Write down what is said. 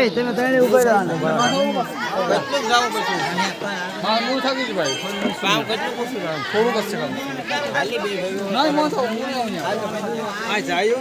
તમે ત્રણે ઉભા રહેવાનું થાકી જ ભાઈ કામ કેટલું પૂછું થોડુંક જ છે કામ ખાલી બે ભાઈઓ નહીં મોટો હું જાય